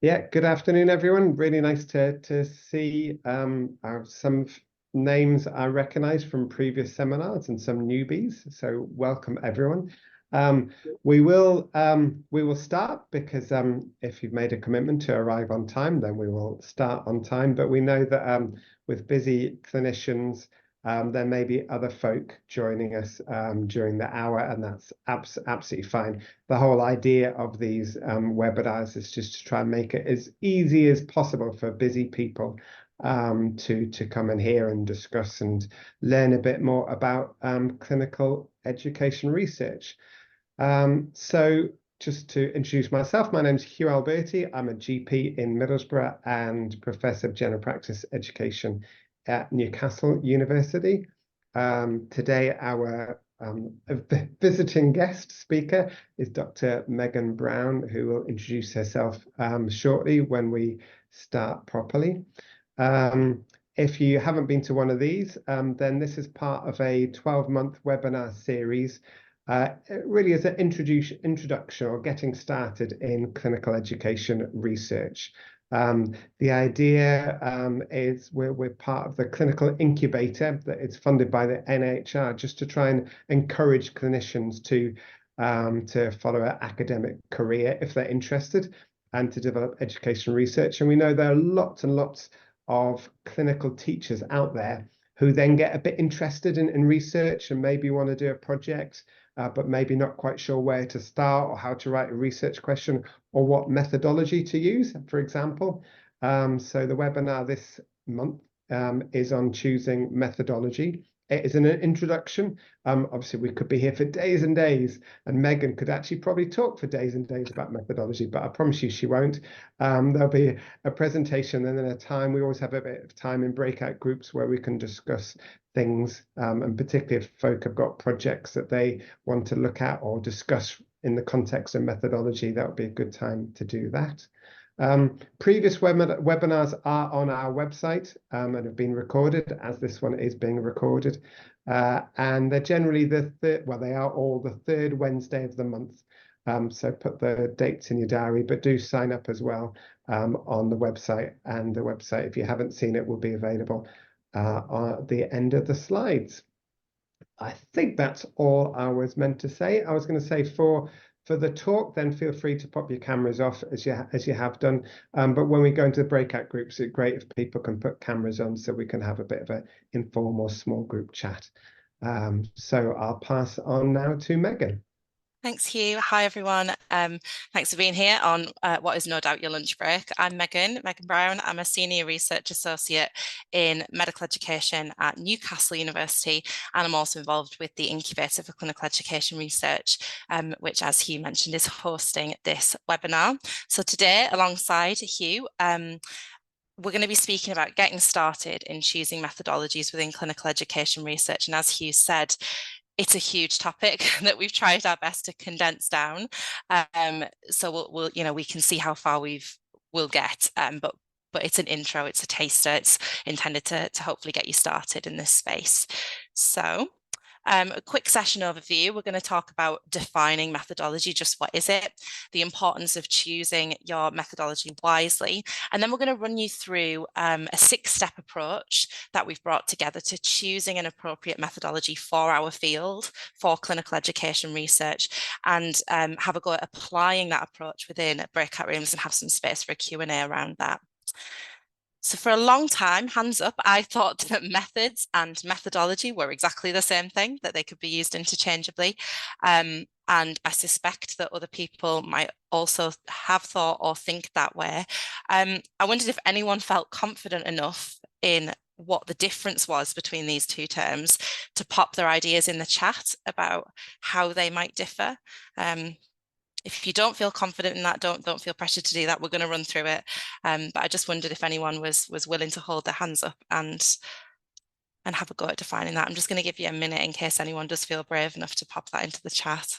Yeah, good afternoon, everyone. Really nice to see some names I recognize from previous seminars and some newbies. So welcome, everyone. Um, we will start because if you've made a commitment to arrive on time, then we will start on time. But we know that with busy clinicians, there may be other folk joining us during the hour, and that's absolutely fine. The whole idea of these webinars is just to try and make it as easy as possible for busy people to come and hear and discuss and learn a bit more about clinical education research. So just to introduce myself, my name is Hugh Alberti. I'm a GP in Middlesbrough and Professor of General Practice Education at Newcastle University. Today, our visiting guest speaker is Dr. Megan Brown, who will introduce herself shortly when we start properly. If you haven't been to one of these, then this is part of a 12-month webinar series. It really is an introduction or getting started in clinical education research. The idea is we're part of the clinical incubator that is funded by the NIHR, just to try and encourage clinicians to follow an academic career if they're interested and to develop education research. And we know there are lots and lots of clinical teachers out there who then get a bit interested in research and maybe want to do a project, but maybe not quite sure where to start or how to write a research question or what methodology to use, for example. So the webinar this month is on choosing methodology. It is an introduction. Obviously, we could be here for days and days, and Megan could actually probably talk for days and days about methodology, but I promise you she won't. There'll be a presentation and then a time. We always have a bit of time in breakout groups where we can discuss things, and particularly if folk have got projects that they want to look at or discuss in the context of methodology, that would be a good time to do that. Previous webinars are on our website and have been recorded, as this one is being recorded. And they're generally they are all the third Wednesday of the month. So put the dates in your diary, but do sign up as well on the website. And the website, if you haven't seen it, will be available at the end of the slides. I think that's all I was meant to say. I was going to say for the talk, then feel free to pop your cameras off as you have done. But when we go into the breakout groups, it's great if people can put cameras on so we can have a bit of an informal small group chat. So I'll pass on now to Megan. Thanks, Hugh. Hi, everyone. Thanks for being here on what is no doubt your lunch break. I'm Megan Brown. I'm a Senior Research Associate in Medical Education at Newcastle University, and I'm also involved with the Incubator for Clinical Education Research, which, as Hugh mentioned, is hosting this webinar. So today, alongside Hugh, we're going to be speaking about getting started in choosing methodologies within clinical education research. And as Hugh said, it's a huge topic that we've tried our best to condense down. So we'll we can see how far we'll get. But it's an intro, it's a taster, it's intended to hopefully get you started in this space. So a quick session overview. We're going to talk about defining methodology, just what is it, the importance of choosing your methodology wisely, and then we're going to run you through a 6-step approach that we've brought together to choosing an appropriate methodology for our field, for clinical education research, and have a go at applying that approach within breakout rooms and have some space for a Q&A around that. So for a long time, hands up, I thought that methods and methodology were exactly the same thing, that they could be used interchangeably. And I suspect that other people might also have thought or think that way. I wondered if anyone felt confident enough in what the difference was between these two terms to pop their ideas in the chat about how they might differ. If you don't feel confident in that, don't feel pressured to do that. We're going to run through it. But I just wondered if anyone was willing to hold their hands up and have a go at defining that. I'm just going to give you a minute in case anyone does feel brave enough to pop that into the chat.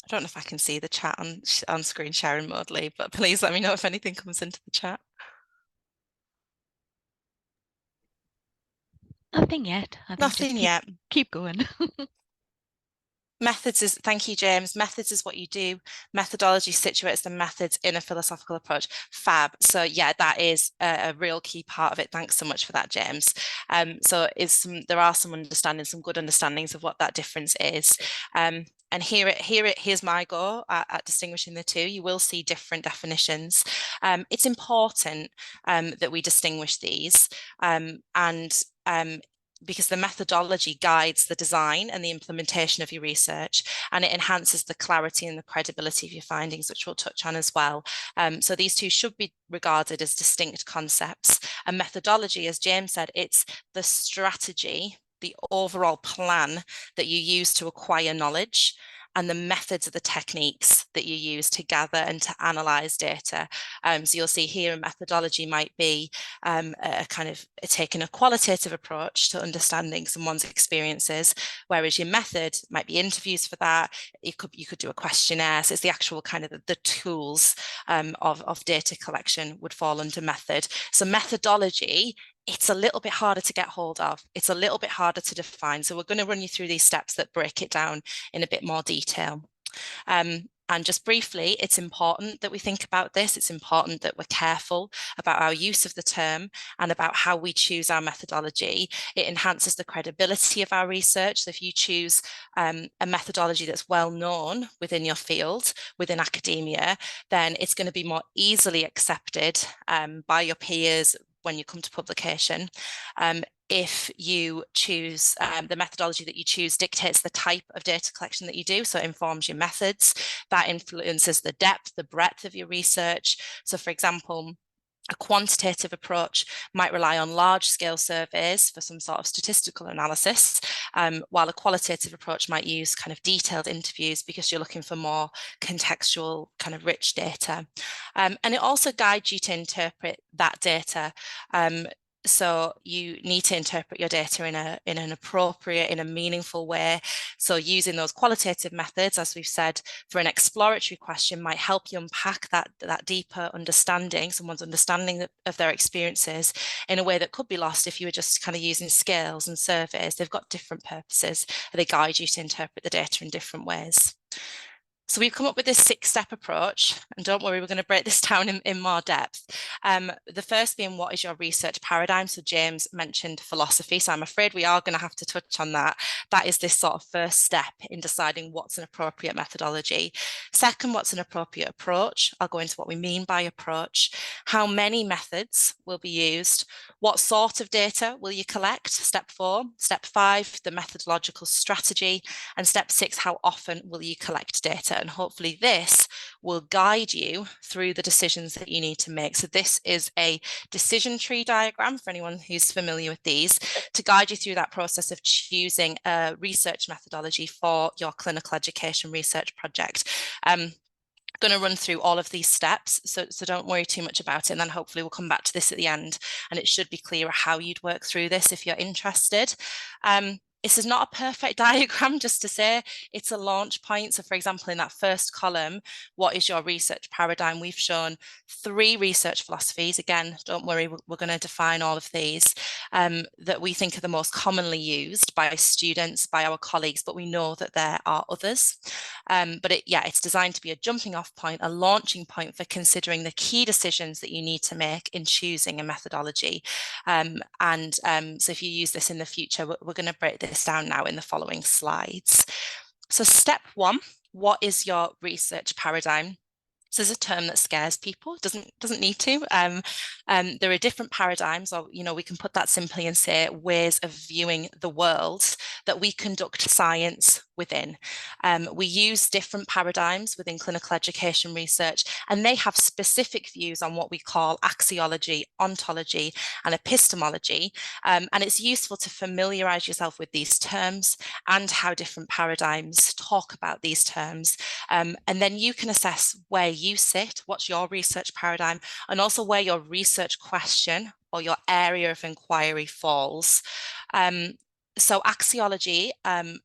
I don't know if I can see the chat on screen sharing mode, Lee, but please let me know if anything comes into the chat. Nothing yet. I think Nothing yet. Keep going. Thank you, James. Methods is what you do. Methodology situates the methods in a philosophical approach. Fab. So yeah, that is a real key part of it. Thanks so much for that, James. There are some good understandings of what that difference is. And here's my go at distinguishing the two. You will see different definitions. It's important that we distinguish these, because the methodology guides the design and the implementation of your research, and it enhances the clarity and the credibility of your findings, which we'll touch on as well. So these two should be regarded as distinct concepts. A methodology, as James said, it's the strategy, the overall plan that you use to acquire knowledge, and the methods of the techniques that you use to gather and to analyze data. So you'll see here a methodology might be a kind of taking a qualitative approach to understanding someone's experiences, whereas your method might be interviews for that. You could do a questionnaire. So it's the actual kind of the tools of data collection would fall under method. So methodology, it's a little bit harder to get hold of. It's a little bit harder to define. So we're going to run you through these steps that break it down in a bit more detail. And just briefly, it's important that we think about this. It's important that we're careful about our use of the term and about how we choose our methodology. It enhances the credibility of our research. So if you choose a methodology that's well known within your field, within academia, then it's going to be more easily accepted by your peers when you come to publication. If you choose the methodology that you choose dictates the type of data collection that you do, so it informs your methods. That influences the depth, the breadth of your research. So for example, a quantitative approach might rely on large-scale surveys for some sort of statistical analysis, while a qualitative approach might use kind of detailed interviews because you're looking for more contextual, kind of rich data. And it also guides you to interpret that data. So you need to interpret your data in an appropriate, in a meaningful way. So using those qualitative methods, as we've said, for an exploratory question might help you unpack that deeper understanding, someone's understanding of their experiences in a way that could be lost if you were just kind of using scales and surveys. They've got different purposes. They guide you to interpret the data in different ways. So we've come up with this 6-step approach, and don't worry, we're going to break this down in more depth. The first being, what is your research paradigm? So James mentioned philosophy, so I'm afraid we are going to have to touch on that. That is this sort of first step in deciding what's an appropriate methodology. Second, what's an appropriate approach? I'll go into what we mean by approach. How many methods will be used? What sort of data will you collect? Step 4. Step 5, the methodological strategy. And step 6, how often will you collect data? And hopefully this will guide you through the decisions that you need to make. So this is a decision tree diagram for anyone who's familiar with these, to guide you through that process of choosing a research methodology for your clinical education research project. Going to run through all of these steps, so don't worry too much about it, and then hopefully we'll come back to this at the end, and it should be clearer how you'd work through this if you're interested. This is not a perfect diagram, just to say it's a launch point. So for example, in that first column, what is your research paradigm? We've shown 3 research philosophies. Again, don't worry, we're going to define all of these that we think are the most commonly used by students, by our colleagues, but we know that there are others. But it's designed to be a jumping off point, a launching point for considering the key decisions that you need to make in choosing a methodology. So if you use this in the future, we're going to break this down now in the following slides. So step 1, what is your research paradigm? So this is a term that scares people. Doesn't need to. There are different paradigms, or we can put that simply and say ways of viewing the world that we conduct science within. We use different paradigms within clinical education research, and they have specific views on what we call axiology, ontology, and epistemology. And it's useful to familiarize yourself with these terms and how different paradigms talk about these terms. And then you can assess where you sit, what's your research paradigm, and also where your research question or your area of inquiry falls. So axiology,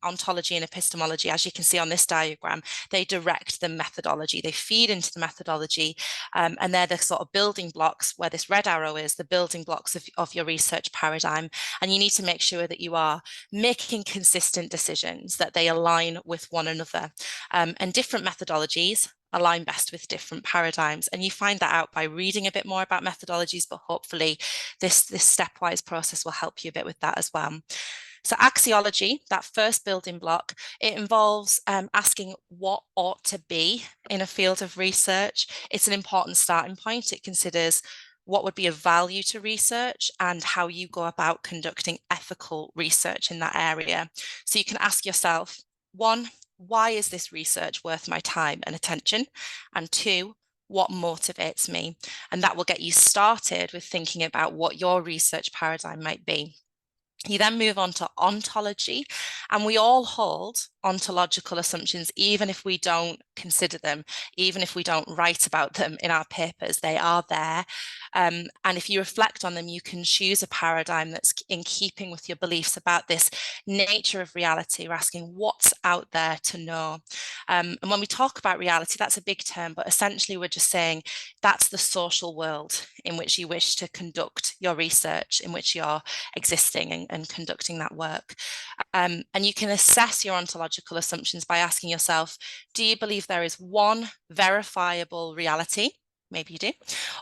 ontology and epistemology, as you can see on this diagram, they direct the methodology, they feed into the methodology, and they're the sort of building blocks where this red arrow is, the building blocks of your research paradigm. And you need to make sure that you are making consistent decisions, that they align with one another. And different methodologies align best with different paradigms. And you find that out by reading a bit more about methodologies, but hopefully this stepwise process will help you a bit with that as well. So axiology, that first building block, it involves asking what ought to be in a field of research. It's an important starting point. It considers what would be of value to research and how you go about conducting ethical research in that area. So you can ask yourself, one, why is this research worth my time and attention? And two, what motivates me? And that will get you started with thinking about what your research paradigm might be. You then move on to ontology, and we all hold ontological assumptions, even if we don't consider them, even if we don't write about them in our papers, they are there. And if you reflect on them, you can choose a paradigm that's in keeping with your beliefs about this nature of reality. We're asking what's out there to know. And when we talk about reality, that's a big term, but essentially we're just saying that's the social world in which you wish to conduct your research, in which you're existing and conducting that work. And you can assess your ontological assumptions by asking yourself, do you believe there is one verifiable reality? Maybe you do,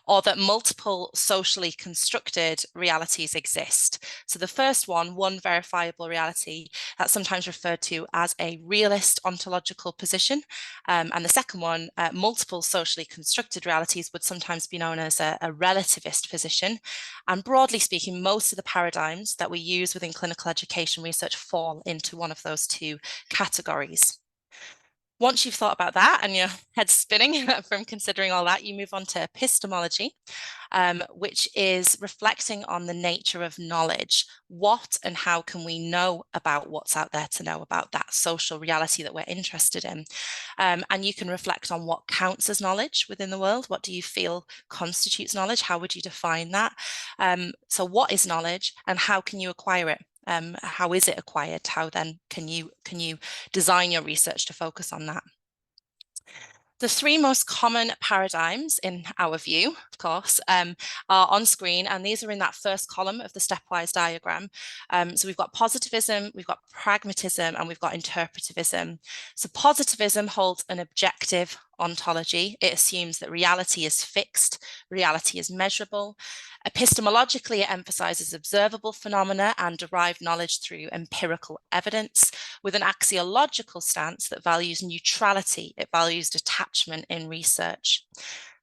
or that multiple socially constructed realities exist. So the first one verifiable reality, that's sometimes referred to as a realist ontological position. And the second one, multiple socially constructed realities, would sometimes be known as a relativist position. And broadly speaking, most of the paradigms that we use within clinical education research fall into one of those two categories. Once you've thought about that and your head's spinning from considering all that, you move on to epistemology, which is reflecting on the nature of knowledge. What and how can we know about what's out there to know about that social reality that we're interested in? And you can reflect on what counts as knowledge within the world. What do you feel constitutes knowledge? How would you define that? So what is knowledge and how can you acquire it? How is it acquired? How then can you design your research to focus on that? The three most common paradigms in our view, of course, are on screen, and these are in that first column of the stepwise diagram. So we've got positivism, we've got pragmatism, and we've got interpretivism. So positivism holds an objective ontology. It assumes that reality is fixed, reality is measurable. Epistemologically, it emphasizes observable phenomena and derived knowledge through empirical evidence, with an axiological stance that values neutrality. It values detachment in research.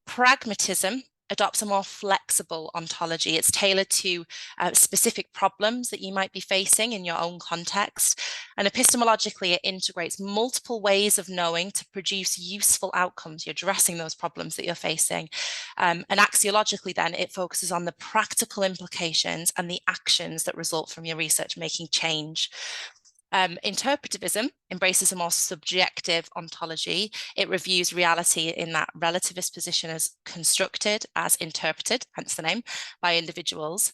Pragmatism adopts a more flexible ontology. It's tailored to specific problems that you might be facing in your own context. And epistemologically, it integrates multiple ways of knowing to produce useful outcomes. You're addressing those problems that you're facing. And axiologically, then, it focuses on the practical implications and the actions that result from your research making change. Interpretivism embraces a more subjective ontology. It reviews reality in that relativist position as constructed, as interpreted, hence the name, by individuals.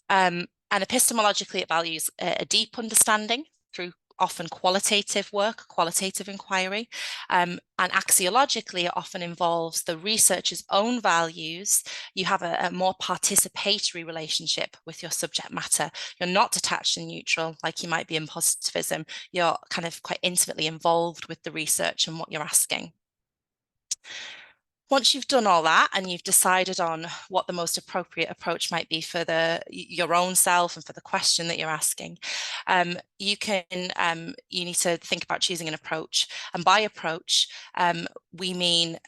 And epistemologically, it values a deep understanding through often qualitative work, qualitative inquiry. And axiologically, it often involves the researcher's own values. You have a more participatory relationship with your subject matter. You're not detached and neutral like you might be in positivism. You're kind of quite intimately involved with the research and what you're asking. Once you've done all that and you've decided on what the most appropriate approach might be for your own self and for the question that you're asking, you need to think about choosing an approach. And by approach, we mean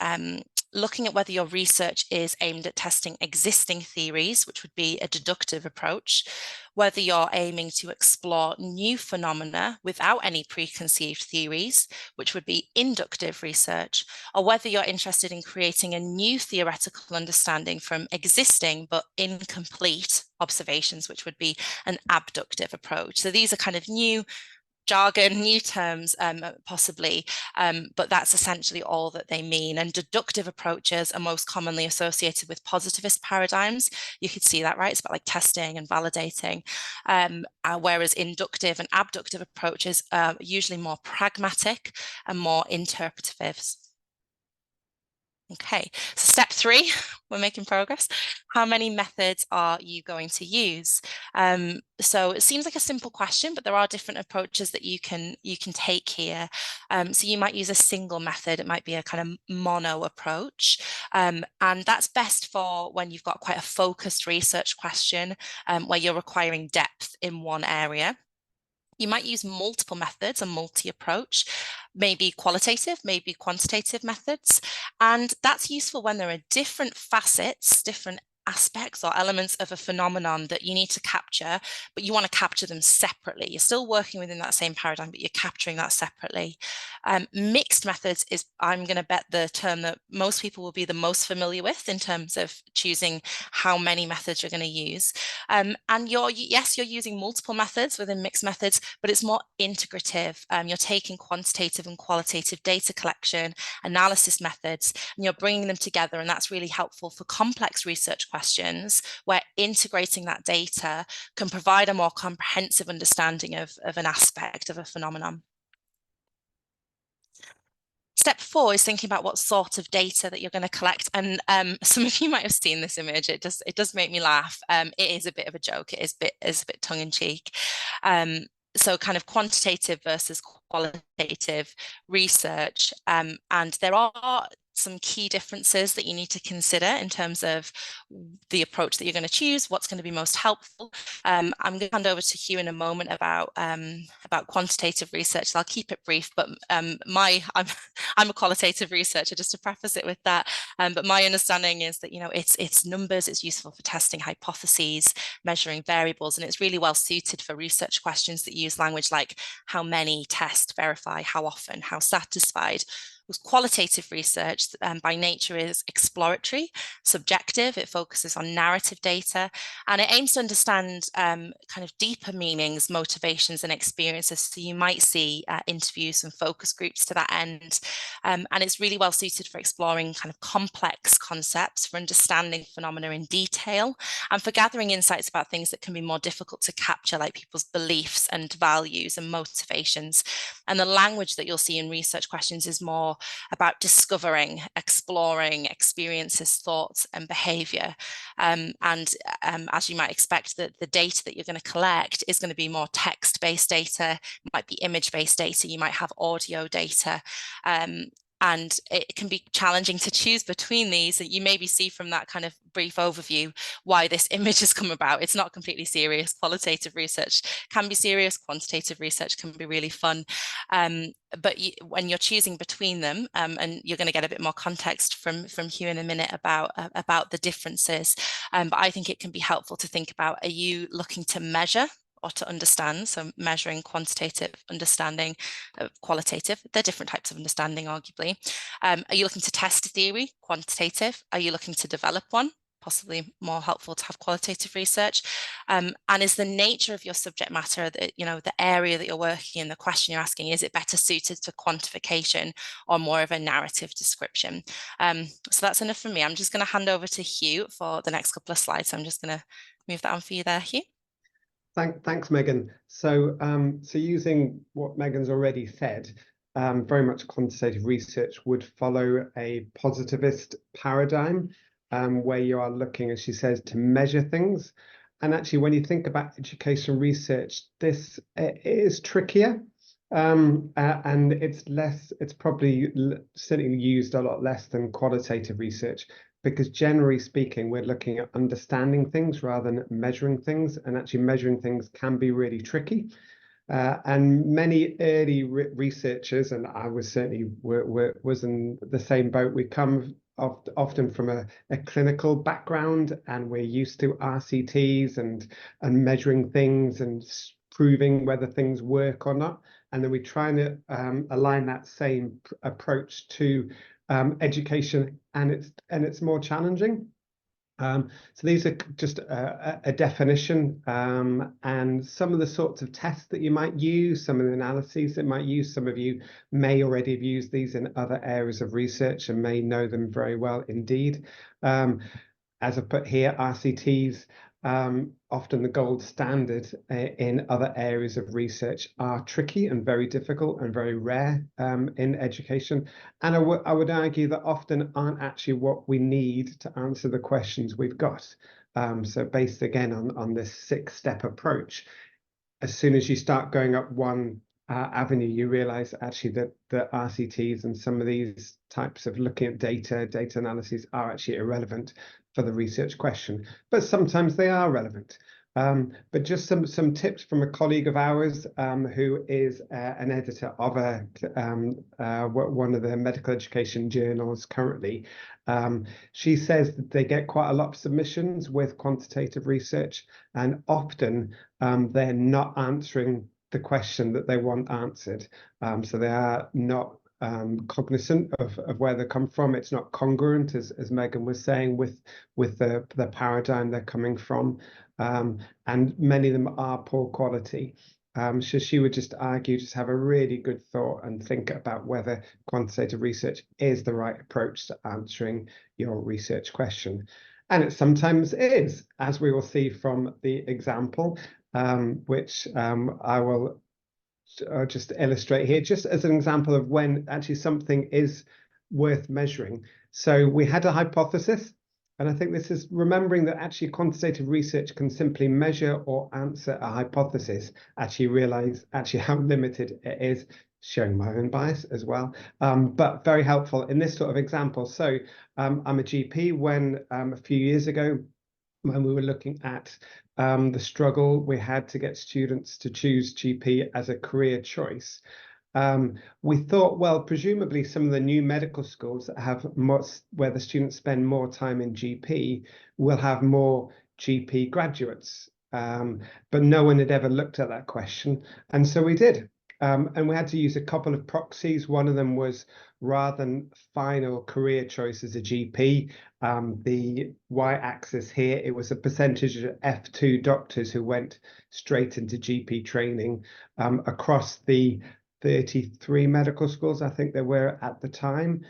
looking at whether your research is aimed at testing existing theories, which would be a deductive approach, whether you're aiming to explore new phenomena without any preconceived theories, which would be inductive research, or whether you're interested in creating a new theoretical understanding from existing but incomplete observations, which would be an abductive approach. So these are kind of new jargon, new terms, possibly, but that's essentially all that they mean. And deductive approaches are most commonly associated with positivist paradigms. You could see that, right? It's about like testing and validating, whereas inductive and abductive approaches are usually more pragmatic and more interpretive. Okay, so step 3, we're making progress. How many methods are you going to use? So it seems like a simple question, but there are different approaches that you can take here. So you might use a single method. It might be a kind of mono approach. And that's best for when you've got quite a focused research question where you're requiring depth in one area. You might use multiple methods, a multi-approach, maybe qualitative, maybe quantitative methods. And that's useful when there are different facets, different aspects or elements of a phenomenon that you need to capture, but you want to capture them separately. You're still working within that same paradigm, but you're capturing that separately. Mixed methods is, I'm going to bet, the term that most people will be the most familiar with in terms of choosing how many methods you're going to use. And you're using multiple methods within mixed methods, but it's more integrative. You're taking quantitative and qualitative data collection, analysis methods, and you're bringing them together. And that's really helpful for complex research questions where integrating that data can provide a more comprehensive understanding of an aspect of a phenomenon. Step 4 is thinking about what sort of data that you're going to collect. And some of you might have seen this image. It does make me laugh. It is a bit of a joke. It is a bit tongue in cheek. So kind of quantitative versus qualitative research. And there are some key differences that you need to consider in terms of the approach that you're going to choose, what's going to be most helpful. I'm going to hand over to Hugh in a moment about quantitative research. So I'll keep it brief, but I'm a qualitative researcher, just to preface it with that. But my understanding is that, it's numbers, it's useful for testing hypotheses, measuring variables, and it's really well suited for research questions that use language like how many, test, verify, how often, how satisfied. Qualitative research by nature is exploratory, subjective. It focuses on narrative data, and it aims to understand kind of deeper meanings, motivations, and experiences. So you might see interviews and focus groups to that end. And it's really well suited for exploring kind of complex concepts, for understanding phenomena in detail, and for gathering insights about things that can be more difficult to capture, like people's beliefs and values and motivations. And the language that you'll see in research questions is more about discovering, exploring experiences, thoughts, and behavior. As you might expect, the data that you're going to collect is going to be more text-based data, it might be image-based data, you might have audio data. And it can be challenging to choose between these. You maybe see from that kind of brief overview why this image has come about. It's not completely serious. Qualitative research can be serious. Quantitative research can be really fun. But when you're choosing between them, and you're going to get a bit more context from Hugh in a minute about the differences, but I think it can be helpful to think about, are you looking to measure or to understand? So measuring, quantitative, understanding, qualitative. They're different types of understanding, arguably. Are you looking to test a theory? Quantitative. Are you looking to develop one? Possibly more helpful to have qualitative research. And is the nature of your subject matter, the area that you're working in, the question you're asking, is it better suited to quantification or more of a narrative description? So that's enough for me. I'm just going to hand over to Hugh for the next couple of slides. So I'm just going to move that on for you there, Hugh. Thanks, Megan. So using what Megan's already said, very much quantitative research would follow a positivist paradigm, where you are looking, as she says, to measure things. And actually, when you think about education research, this is trickier, and it's probably certainly used a lot less than qualitative research, because generally speaking, we're looking at understanding things rather than measuring things, and actually measuring things can be really tricky. And many early researchers, and I was certainly was in the same boat. We come often from a clinical background, and we're used to RCTs and measuring things and proving whether things work or not. And then we try and align that same approach to education, and it's more challenging. So these are just a definition, and some of the sorts of tests that you might use, some of the analyses that might use. Some of you may already have used these in other areas of research and may know them very well indeed. As I put here, RCTs, often the gold standard in other areas of research, are tricky and very difficult and very rare in education. And I would argue that often aren't actually what we need to answer the questions we've got. So based again on this 6-step approach, as soon as you start going up one avenue, you realize actually that the RCTs and some of these types of looking at data analyses are actually irrelevant for the research question, but sometimes they are relevant. But just some tips from a colleague of ours who is an editor of one of the medical education journals currently. She says that they get quite a lot of submissions with quantitative research, and often they're not answering the question that they want answered. So they are not cognizant of where they come from. It's not congruent, as Megan was saying, with the paradigm they're coming from. And many of them are poor quality. So she would just argue, just have a really good thought and think about whether quantitative research is the right approach to answering your research question. And it sometimes is, as we will see from the example, which I will just illustrate here, just as an example of when actually something is worth measuring. So we had a hypothesis, and I think this is remembering that actually quantitative research can simply measure or answer a hypothesis, actually realize actually how limited it is, showing my own bias as well, but very helpful in this sort of example. So I'm a GP. When a few years ago, when we were looking at the struggle we had to get students to choose GP as a career choice, we thought, well, presumably some of the new medical schools that have where the students spend more time in GP will have more GP graduates. But no one had ever looked at that question. And so we did. And we had to use a couple of proxies. One of them was, rather than final career choice as a GP, the y-axis here, it was a percentage of F2 doctors who went straight into GP training across the 33 medical schools, I think there were at the time,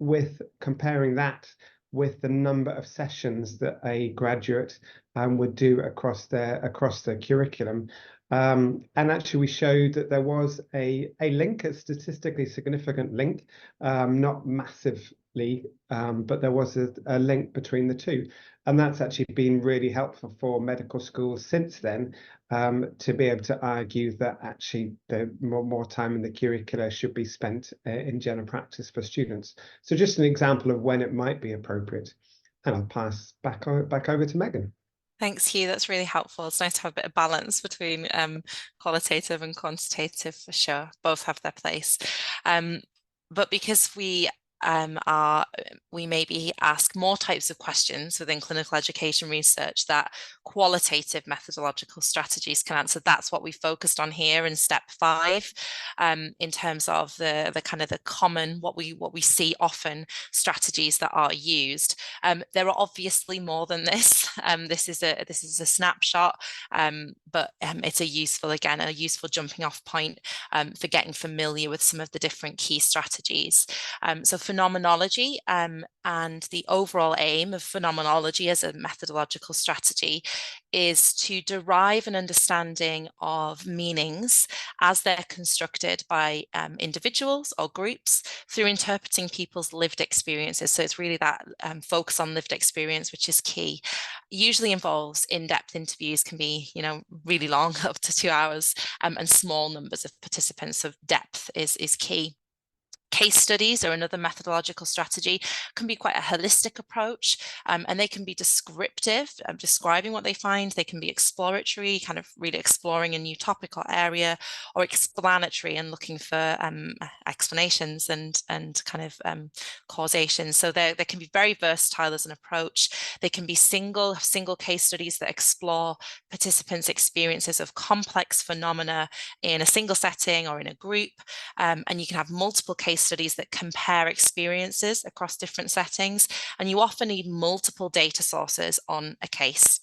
with comparing that with the number of sessions that a graduate would do across their curriculum. And actually we showed that there was a link, a statistically significant link, not massively, but there was a link between the two. And that's actually been really helpful for medical schools since then, to be able to argue that actually the more time in the curricula should be spent in general practice for students. So just an example of when it might be appropriate. And I'll pass back over to Megan. Thanks, Hugh. That's really helpful. It's nice to have a bit of balance between qualitative and quantitative, for sure. Both have their place. But because we maybe ask more types of questions within clinical education research that qualitative methodological strategies can answer. That's what we focused on here in step 5, in terms of the kind of the common, what we see often, strategies that are used. There are obviously more than this. This is a snapshot, but it's a useful jumping off point for getting familiar with some of the different key strategies. So phenomenology, and the overall aim of phenomenology as a methodological strategy is to derive an understanding of meanings as they're constructed by individuals or groups through interpreting people's lived experiences. So it's really that focus on lived experience, which is key. Usually involves in-depth interviews, can be, really long, up to 2 hours, and small numbers of participants. So depth is key. Case studies are another methodological strategy, can be quite a holistic approach, and they can be descriptive, describing what they find. They can be exploratory, kind of really exploring a new topical area, or explanatory and looking for explanations and kind of causation. So they can be very versatile as an approach. They can be single case studies that explore participants' experiences of complex phenomena in a single setting or in a group, and you can have multiple case studies that compare experiences across different settings, and you often need multiple data sources on a case.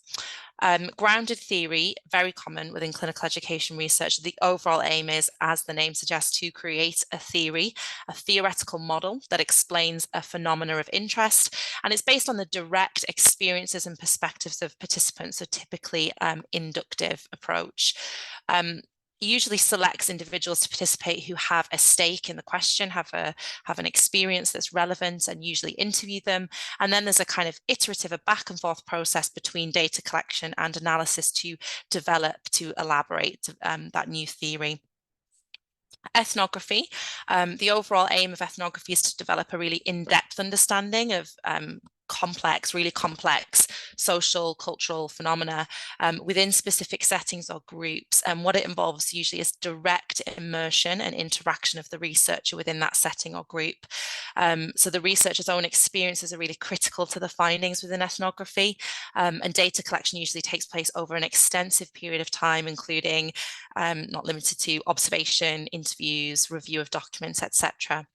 Grounded theory, very common within clinical education research. The overall aim is, as the name suggests, to create a theory, a theoretical model that explains a phenomena of interest, and it's based on the direct experiences and perspectives of participants, so typically inductive approach. Usually selects individuals to participate who have a stake in the question, have an experience that's relevant, and usually interview them. And then there's a kind of iterative, a back and forth process between data collection and analysis to develop, to elaborate that new theory. Ethnography. The overall aim of ethnography is to develop a really in-depth understanding of really complex social, cultural phenomena within specific settings or groups. And what it involves usually is direct immersion and interaction of the researcher within that setting or group. So the researcher's own experiences are really critical to the findings within ethnography. And data collection usually takes place over an extensive period of time, including not limited to observation, interviews, review of documents, etc.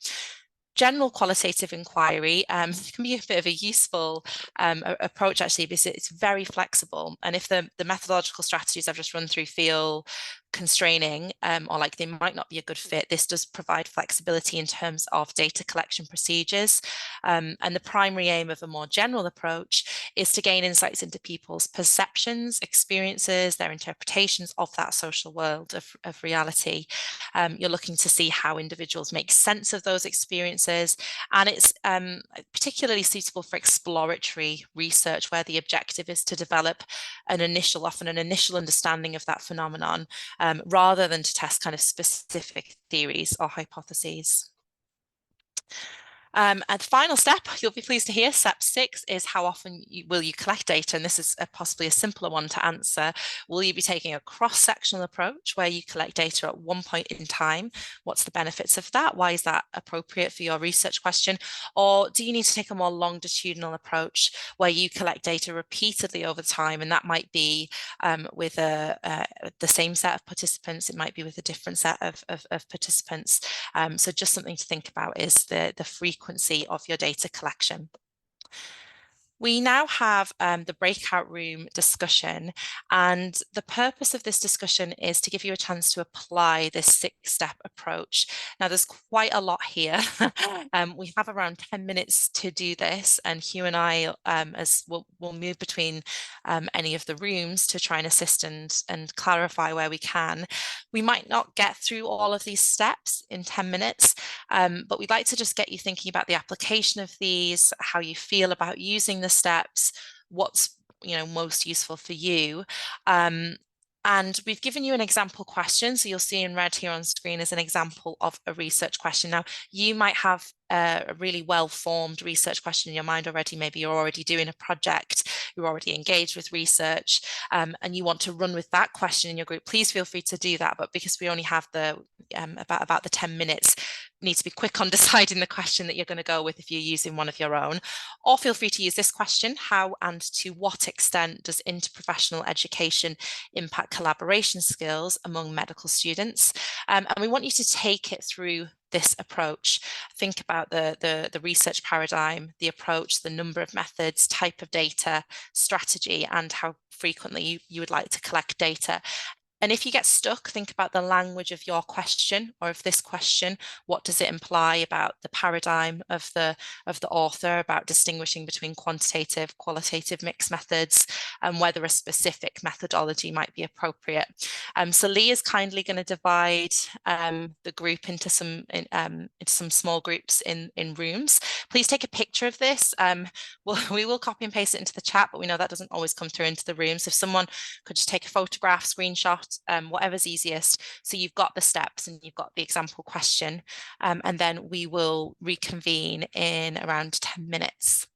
General qualitative inquiry can be a bit of a useful approach, actually, because it's very flexible. And if the methodological strategies I've just run through feel constraining or like they might not be a good fit, this does provide flexibility in terms of data collection procedures. And the primary aim of a more general approach is to gain insights into people's perceptions, experiences, their interpretations of that social world of reality. You're looking to see how individuals make sense of those experiences, and it's particularly suitable for exploratory research where the objective is to develop often an initial understanding of that phenomenon rather than to test kind of specific theories or hypotheses. And the final step, you'll be pleased to hear, step 6, is how often will you collect data? And this is possibly a simpler one to answer. Will you be taking a cross-sectional approach where you collect data at one point in time? What's the benefits of that? Why is that appropriate for your research question? Or do you need to take a more longitudinal approach where you collect data repeatedly over time? And that might be with the same set of participants. It might be with a different set of participants. So just something to think about is the frequency of your data collection. We now have the breakout room discussion, and the purpose of this discussion is to give you a chance to apply this 6-step approach. Now, there's quite a lot here. We have around 10 minutes to do this, and Hugh and I, as we'll move between any of the rooms to try and assist and clarify where we can. We might not get through all of these steps in 10 minutes, but we'd like to just get you thinking about the application of these, how you feel about using the steps, what's most useful for you. And we've given you an example question. So you'll see in red here on screen is an example of a research question. Now, you might have a really well-formed research question in your mind already. Maybe you're already doing a project, you're already engaged with research, and you want to run with that question in your group. Please feel free to do that. But because we only have the about the 10 minutes, need to be quick on deciding the question that you're going to go with if you're using one of your own. Or feel free to use this question: how and to what extent does interprofessional education impact collaboration skills among medical students? And we want you to take it through this approach. Think about the research paradigm, the approach, the number of methods, type of data, strategy, and how frequently you would like to collect data. And if you get stuck, think about the language of your question or of this question. What does it imply about the paradigm of the author, about distinguishing between quantitative, qualitative mixed methods, and whether a specific methodology might be appropriate. So Lee is kindly going to divide the group into some small groups in rooms. Please take a picture of this. We will copy and paste it into the chat, but we know that doesn't always come through into the room. So if someone could just take a photograph, screenshot, whatever's easiest. So you've got the steps and you've got the example question, and then we will reconvene in around 10 minutes.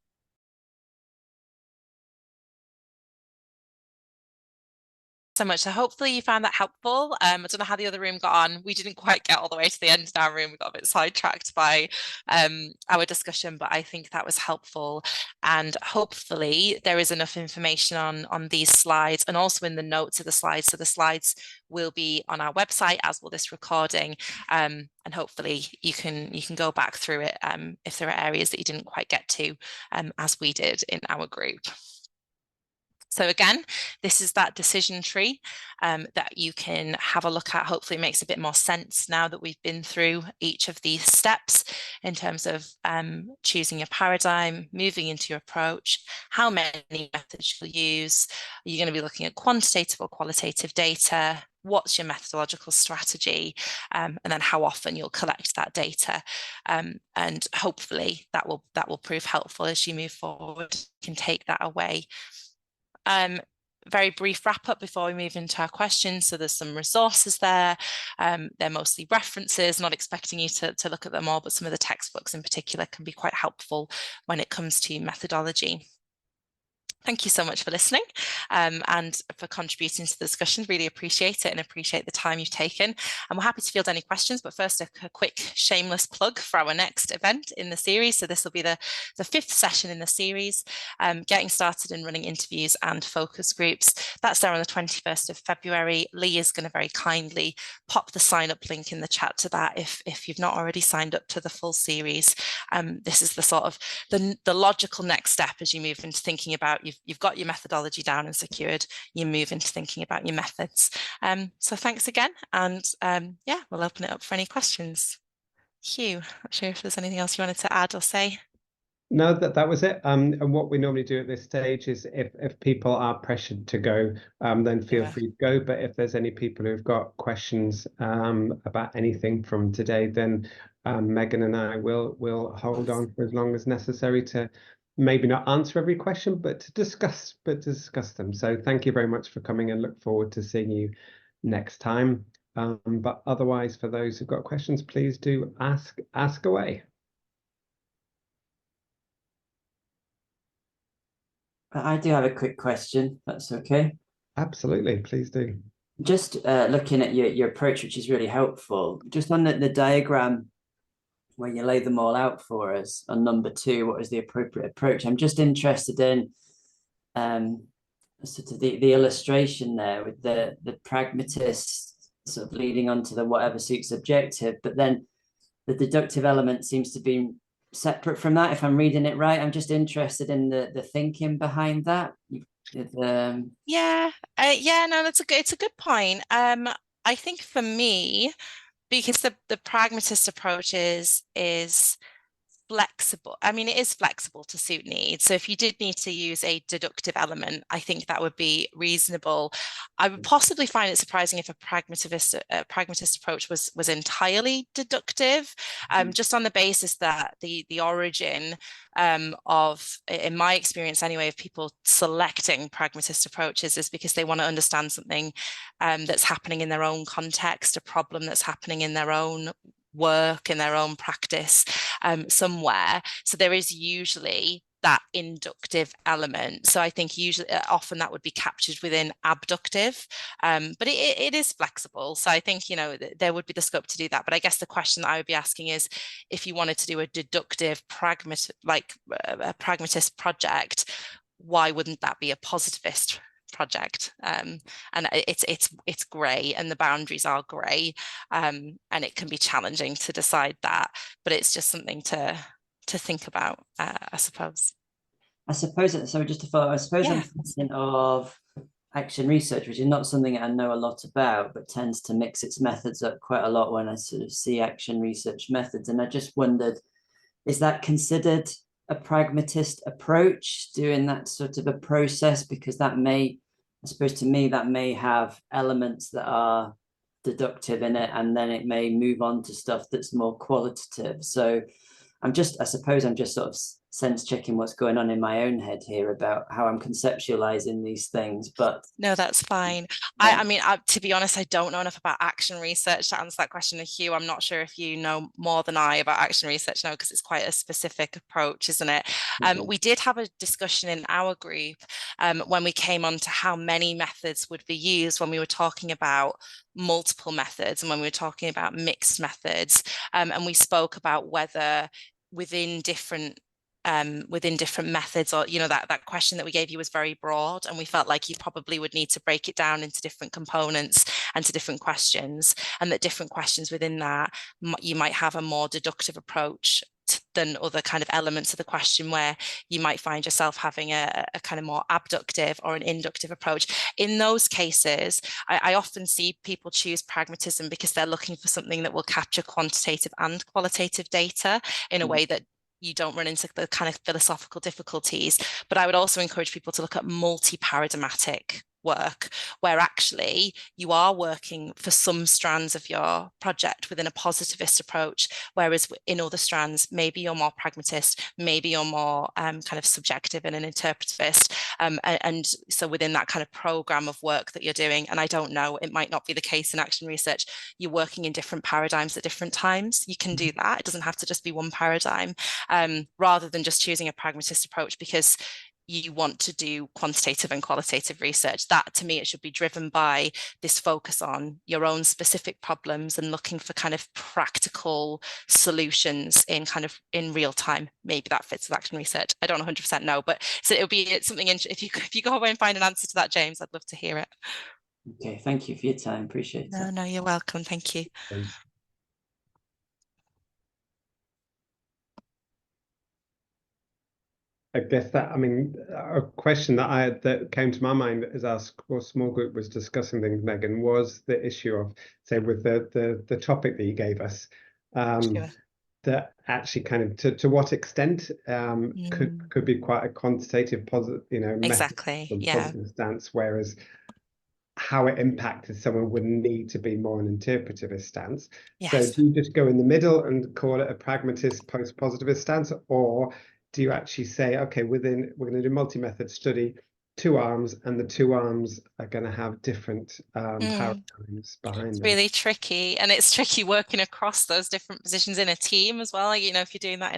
so much. So hopefully you found that helpful. I don't know how the other room got on. We didn't quite get all the way to the end of our room. We got a bit sidetracked by our discussion, but I think that was helpful. And hopefully there is enough information on these slides and also in the notes of the slides. So the slides will be on our website, as will this recording. And hopefully you can go back through it if there are areas that you didn't quite get to, as we did in our group. So again, this is that decision tree that you can have a look at. Hopefully it makes a bit more sense now that we've been through each of these steps in terms of choosing your paradigm, moving into your approach, how many methods you'll use. You're going to be looking at quantitative or qualitative data. What's your methodological strategy, and then how often you'll collect that data, and hopefully that will prove helpful as you move forward. You can take that away. Very brief wrap up before we move into our questions. So there's some resources there. They're mostly references, not expecting you to look at them all, but some of the textbooks in particular can be quite helpful when it comes to methodology. Thank you so much for listening and for contributing to the discussion. Really appreciate it and appreciate the time you've taken. And we're happy to field any questions, but first a quick shameless plug for our next event in the series. So this will be the fifth session in the series, getting started and running interviews and focus groups. That's there on the 21st of February. Lee is going to very kindly pop the sign up link in the chat to that if you've not already signed up to the full series. This is the sort of the logical next step as you move into thinking about you've got your methodology down and secured, you move into thinking about your methods. So thanks again, and yeah, we'll open it up for any questions. Hugh, not sure if there's anything else you wanted to add or say. No, that was it. And what we normally do at this stage is if people are pressured to go, then feel free to go. But if there's any people who've got questions about anything from today, then Megan and I will hold on for as long as necessary to maybe not answer every question, but to discuss them. So thank you very much for coming, and look forward to seeing you next time. But otherwise, for those who've got questions, please do ask away. I do have a quick question. That's okay. Absolutely, please do. Just looking at your approach, which is really helpful. Just on the diagram where you lay them all out for us on number 2, what is the appropriate approach? I'm just interested in sort of the illustration there with the pragmatist sort of leading on to the whatever suits objective, but then the deductive element seems to be separate from that, if I'm reading it right. I'm just interested in the thinking behind that. Yeah, no, it's a good point. I think for me, because the pragmatist approach is flexible. I mean, it is flexible to suit needs. So if you did need to use a deductive element, I think that would be reasonable. I would possibly find it surprising if a pragmatist approach was entirely deductive, just on the basis that the origin of, in my experience anyway, of people selecting pragmatist approaches is because they want to understand something that's happening in their own context, a problem that's happening in their own work, in their own practice somewhere. So there is usually that inductive element. So I think usually often that would be captured within abductive, but it is flexible. So I think, you know, there would be the scope to do that. But I guess the question that I would be asking is, if you wanted to do a deductive a pragmatist project, why wouldn't that be a positivist project? And it's grey, and the boundaries are grey, and it can be challenging to decide that, but it's just something to think about, I suppose. So just to follow, I suppose I'm thinking of action research, which is not something I know a lot about, but tends to mix its methods up quite a lot when I sort of see action research methods. And I just wondered, is that considered a pragmatist approach, doing that sort of a process? Because that may, I suppose to me, that may have elements that are deductive in it, and then it may move on to stuff that's more qualitative. So I suppose I'm just sort of sense checking what's going on in my own head here about how I'm conceptualizing these things. But no, that's fine. Yeah. I mean, to be honest, I don't know enough about action research to answer that question. Hugh, I'm not sure if you know more than I about action research now, because it's quite a specific approach, isn't it? We did have a discussion in our group when we came on to how many methods would be used when we were talking about multiple methods and when we were talking about mixed methods. And we spoke about whether within different methods, or that question that we gave you was very broad, and we felt like you probably would need to break it down into different components and to different questions, and that different questions within that you might have a more deductive approach than other kind of elements of the question, where you might find yourself having a kind of more abductive or an inductive approach. In those cases, I often see people choose pragmatism because they're looking for something that will capture quantitative and qualitative data in a way that you don't run into the kind of philosophical difficulties. But I would also encourage people to look at multi-paradigmatic work, where actually you are working for some strands of your project within a positivist approach, whereas in other strands, maybe you're more pragmatist, maybe you're more kind of subjective and an interpretivist. And so within that kind of program of work that you're doing, and I don't know, it might not be the case in action research, you're working in different paradigms at different times. You can do that. It doesn't have to just be one paradigm, rather than just choosing a pragmatist approach because you want to do quantitative and qualitative research. That, to me, it should be driven by this focus on your own specific problems and looking for kind of practical solutions in real time. Maybe that fits with action research. I don't 100% know, but so it'll be something. If you go away and find an answer to that, James, I'd love to hear it. Okay, thank you for your time. Appreciate it. No, you're welcome. Thank you. I guess that, I mean, a question that came to my mind as our small group was discussing things, Megan, was the issue of, say, with the topic that you gave us, Sure. that actually kind of to what extent could be quite a quantitative positive, Exactly. method, Yeah. positive stance, whereas how it impacted someone would need to be more an interpretivist stance. Yes. So do you just go in the middle and call it a pragmatist post-positivist stance, or do you actually say, okay, we're going to do multi-method study, 2 arms, and the 2 arms are going to have different paradigms behind It's them? really tricky, and it's tricky working across those different positions in a team as well. If you're doing that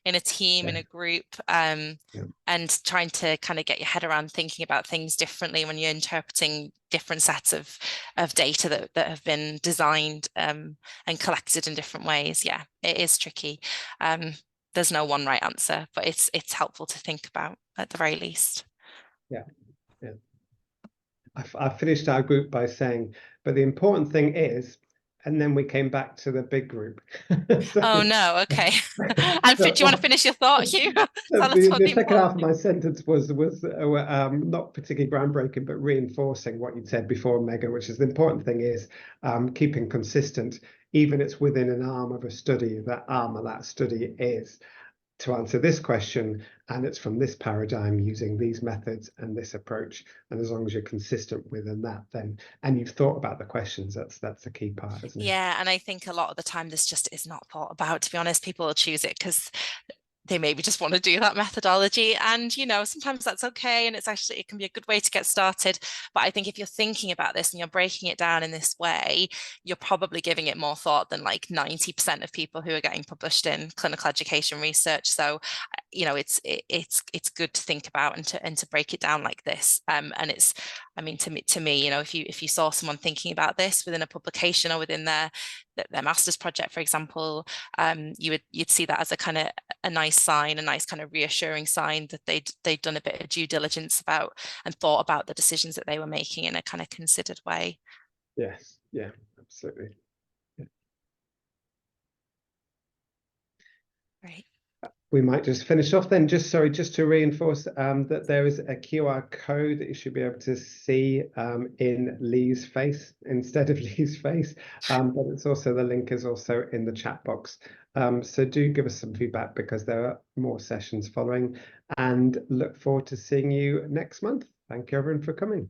in a team, in a group, and trying to kind of get your head around thinking about things differently when you're interpreting different sets of data that have been designed and collected in different ways. Yeah, it is tricky. There's no one right answer, but it's helpful to think about at the very least. Yeah. I finished our group by saying, but the important thing is, and then we came back to the big group. Oh no, okay. And do you want to finish your thought, Hugh? The second half of my sentence was not particularly groundbreaking, but reinforcing what you'd said before, Megan, which is the important thing is keeping consistent, even it's within an arm of a study, that arm of that study is to answer this question, and it's from this paradigm using these methods and this approach. And as long as you're consistent within that, then, and you've thought about the questions, that's the key part, isn't it? Yeah, and I think a lot of the time this just is not thought about, to be honest. People will choose it because they maybe just want to do that methodology, and sometimes that's okay, and it can be a good way to get started. But I think if you're thinking about this and you're breaking it down in this way, you're probably giving it more thought than like 90% of people who are getting published in clinical education research. So it's good to think about and to break it down like this. And it's, I mean, to me, if you saw someone thinking about this within a publication or within their master's project, for example, you'd see that as a nice sign, a nice kind of reassuring sign that they'd done a bit of due diligence about and thought about the decisions that they were making in a kind of considered way. Yes, yeah, absolutely. Yeah. Right. We might just finish off then, just to reinforce that there is a QR code that you should be able to see in Lee's face instead of Lee's face, but it's also, the link is also in the chat box. So do give us some feedback, because there are more sessions following, and look forward to seeing you next month. Thank you everyone for coming.